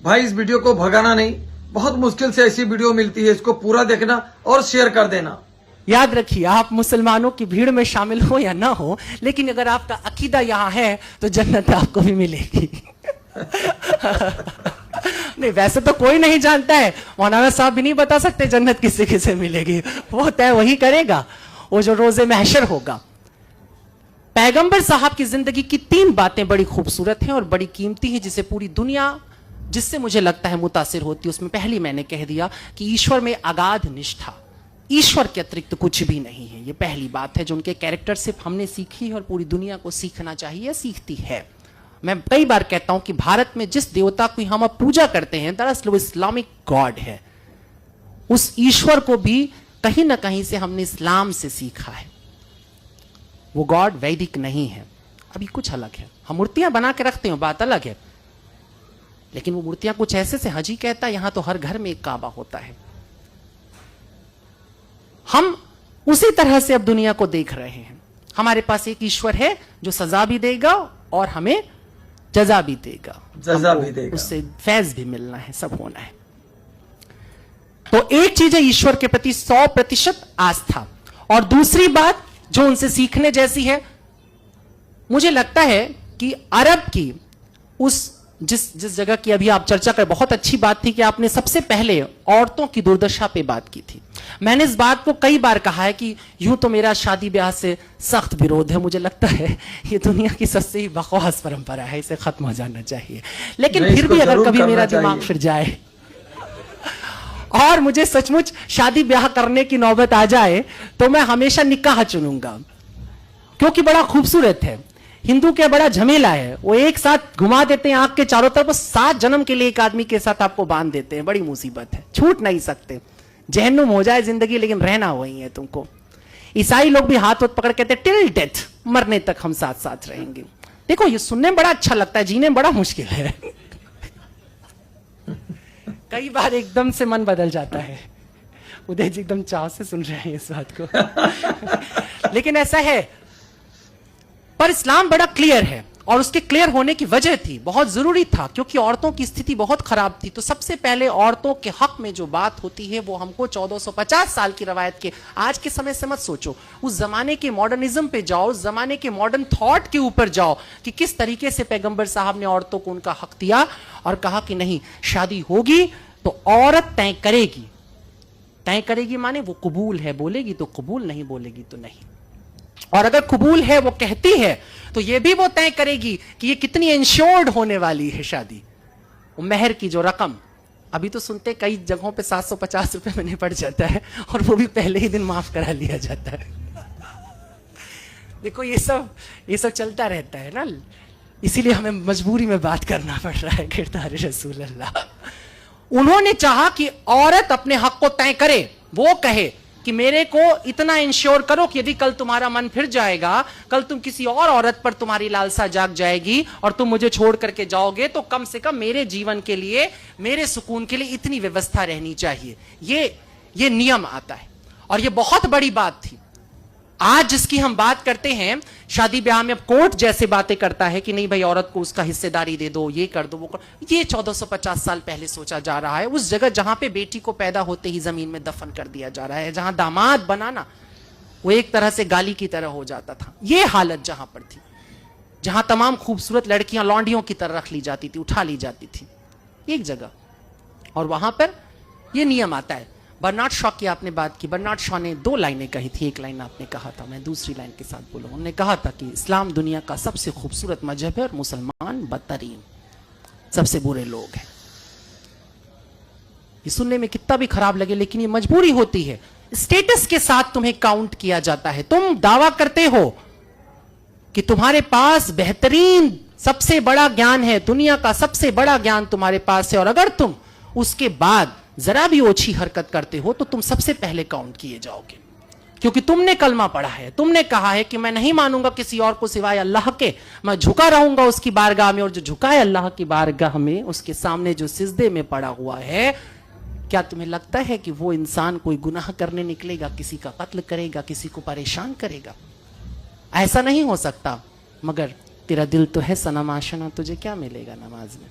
भाई इस वीडियो को भगाना नहीं, बहुत मुश्किल से ऐसी वीडियो मिलती है, इसको पूरा देखना और शेयर कर देना। याद रखिए, आप मुसलमानों की भीड़ में शामिल हो या ना हो, लेकिन अगर आपका अकीदा यहां है तो जन्नत आपको भी मिलेगी। नहीं, वैसे तो कोई नहीं जानता है, मौलाना साहब भी नहीं बता सकते जन्नत किसे किसे मिलेगी, वो तय वही करेगा, वो जो रोजे महशर होगा। पैगंबर साहब की जिंदगी की 3 बातें बड़ी खूबसूरत हैं और बड़ी कीमती हैं, जिसे पूरी दुनिया, जिससे मुझे लगता है मुतासिर होती है। उसमें पहली मैंने कह दिया कि ईश्वर में अगाध निष्ठा, ईश्वर के अतिरिक्त कुछ भी नहीं है। ये पहली बात है जो उनके कैरेक्टर से हमने सीखी है और पूरी दुनिया को सीखना चाहिए, सीखती है। मैं कई बार कहता हूं कि भारत में जिस देवता की हम अब पूजा करते हैं, दरअसल वो इस्लामिक गॉड है। उस ईश्वर को भी कहीं ना कहीं से हमने इस्लाम से सीखा है। वो गॉड वैदिक नहीं है, अभी कुछ अलग है। हम मूर्तियां बना के रखते हैं, बात अलग है, लेकिन वो मूर्तियां कुछ ऐसे से हजी कहता है, यहां तो हर घर में एक काबा होता है। हम उसी तरह से अब दुनिया को देख रहे हैं। हमारे पास एक ईश्वर है जो सजा भी देगा और हमें जजा भी देगा, उससे फैज भी मिलना है, सब होना है। तो एक चीज है ईश्वर के प्रति 100% आस्था, और दूसरी बात जो उनसे सीखने जैसी है, मुझे लगता है कि अरब की उस जिस जगह की अभी आप चर्चा कर, बहुत अच्छी बात थी कि आपने सबसे पहले औरतों की दुर्दशा पे बात की थी। मैंने इस बात को कई बार कहा है कि यूं तो मेरा शादी ब्याह से सख्त विरोध है, मुझे लगता है ये दुनिया की सबसे ही बकवास परंपरा है, इसे खत्म हो जाना चाहिए। लेकिन फिर भी अगर कभी मेरा दिमाग फिर जाए और मुझे सचमुच शादी ब्याह करने की नौबत आ जाए, तो मैं हमेशा निकाह चुनूंगा, क्योंकि बड़ा खूबसूरत है। हिंदू क्या बड़ा झमेला है, वो एक साथ घुमा देते हैं आंख के चारों तरफ, 7 जन्म के लिए एक आदमी के साथ आपको बांध देते हैं, बड़ी मुसीबत है, छूट नहीं सकते। जहन्नुम हो जाए जिंदगी, लेकिन रहना वही है तुमको। ईसाई लोग भी हाथ पकड़ कहते हैं टिल डेथ, मरने तक हम साथ साथ रहेंगे। देखो ये सुनने में बड़ा अच्छा लगता है, जीने में बड़ा मुश्किल है। कई बार एकदम से मन बदल जाता है। उदय जी एकदम चाव से सुन रहे हैं इस बात को। लेकिन ऐसा है, पर इस्लाम बड़ा क्लियर है, और उसके क्लियर होने की वजह थी, बहुत जरूरी था, क्योंकि औरतों की स्थिति बहुत खराब थी। तो सबसे पहले औरतों के हक में जो बात होती है वो हमको 1450 साल की रवायत के, आज के समय से मत सोचो, उस जमाने के मॉडर्निज्म पे जाओ, उस जमाने के मॉडर्न थॉट के ऊपर जाओ कि किस तरीके से पैगंबर साहब ने औरतों को उनका हक दिया और कहा कि नहीं, शादी होगी तो औरत तय करेगी। तय करेगी माने वो कबूल है बोलेगी तो कबूल, नहीं बोलेगी तो नहीं। और अगर कबूल है वो कहती है, तो ये भी वो तय करेगी कि ये कितनी इंश्योर्ड होने वाली है शादी। वो मेहर की जो रकम, अभी तो सुनते कई जगहों पे 750 रुपए में निपट जाता है, और वो भी पहले ही दिन माफ करा लिया जाता है। देखो ये सब चलता रहता है ना, इसीलिए हमें मजबूरी में बात करना पड़ रहा है। किरदार रसूल अल्लाह, उन्होंने चाहा कि औरत अपने हक को तय करे, वो कहे कि मेरे को इतना इंश्योर करो कि यदि कल तुम्हारा मन फिर जाएगा, कल तुम किसी और औरत पर तुम्हारी लालसा जाग जाएगी और तुम मुझे छोड़ करके जाओगे, तो कम से कम मेरे जीवन के लिए, मेरे सुकून के लिए इतनी व्यवस्था रहनी चाहिए। ये नियम आता है, और ये बहुत बड़ी बात थी। आज जिसकी हम बात करते हैं, शादी ब्याह में अब कोर्ट जैसे बातें करता है कि नहीं भाई औरत को उसका हिस्सेदारी दे दो, ये कर दो, वो कर, ये 1450 साल पहले सोचा जा रहा है। उस जगह जहां पे बेटी को पैदा होते ही जमीन में दफन कर दिया जा रहा है, जहां दामाद बनाना वो एक तरह से गाली की तरह हो जाता था। ये हालत जहां पर थी, जहां तमाम खूबसूरत लड़कियां लौंडियों की तरह रख ली जाती थी, उठा ली जाती थी एक जगह, और वहां पर यह नियम आता है। बर्नार्ड शॉ की आपने बात की, बर्नार्ड शॉ ने 2 लाइनें कही थी, एक लाइन आपने कहा था, मैं दूसरी लाइन के साथ बोलूं। उन्होंने कहा था कि इस्लाम दुनिया का सबसे खूबसूरत मजहब है और मुसलमान बदतरीन, सबसे बुरे लोग हैं। ये सुनने में कितना भी खराब लगे, लेकिन ये मजबूरी होती है। स्टेटस के साथ तुम्हें काउंट किया जाता है। तुम दावा करते हो कि तुम्हारे पास बेहतरीन सबसे बड़ा ज्ञान है, दुनिया का सबसे बड़ा ज्ञान तुम्हारे पास है, और अगर तुम उसके बाद जरा भी ओछी हरकत करते हो तो तुम सबसे पहले काउंट किए जाओगे, क्योंकि तुमने कलमा पढ़ा है, तुमने कहा है कि मैं नहीं मानूंगा किसी और को सिवाय अल्लाह के, मैं झुका रहूंगा उसकी बारगाह में, और जो झुका है अल्लाह की बारगाह में, उसके सामने जो सिजदे में पड़ा हुआ है, क्या तुम्हें लगता है कि वो इंसान कोई गुनाह करने निकलेगा, किसी का कत्ल करेगा, किसी को परेशान करेगा? ऐसा नहीं हो सकता। मगर तेरा दिल तो है सनम आशना, तुझे क्या मिलेगा नमाज में?